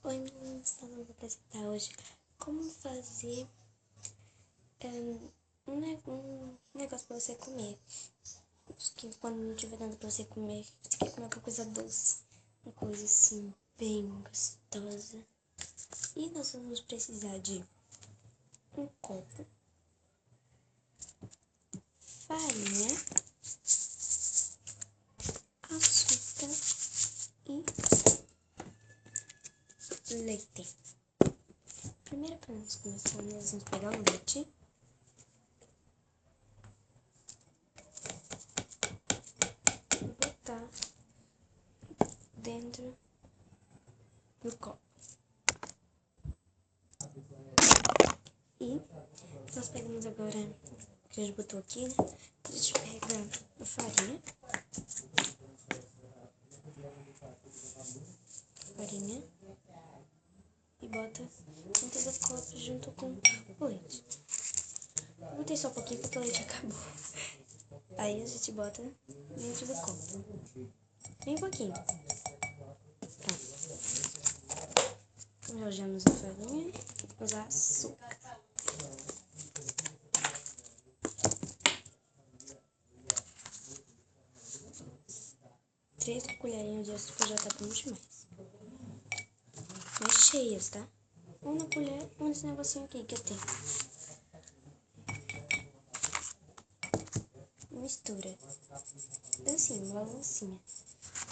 Oi meninas, então eu vou apresentar hoje como fazer um negócio pra você comer. Que quando não tiver nada pra você comer, você quer comer alguma coisa doce, uma coisa assim bem gostosa. E nós vamos precisar de um copo, farinha, açúcar e leite. Primeiro, para nós começarmos, nós vamos pegar o leite e botar dentro do copo. E nós pegamos agora, que a gente botou aqui, né? A gente pega a farinha e bota dentro do copo junto com o leite. Eu botei só um pouquinho porque o leite acabou. Aí a gente bota dentro do copo. Bem pouquinho. Tá. Jogamos a farinha e o açúcar. Três colherinhas de açúcar já tá bom demais. Mas cheias, tá? Uma colher, nesse negocinho aqui que eu tenho. Mistura. Dancinha, uma balancinha.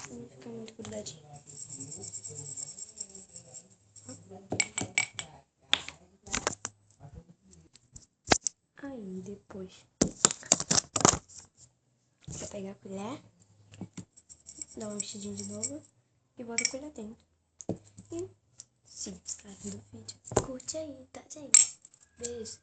Pra não ficar muito grudadinho. Aí depois você pega a colher, dá uma mexidinha de novo e bota a colher dentro. E se inscreve no vídeo. Curte aí, tá, gente? Beijo.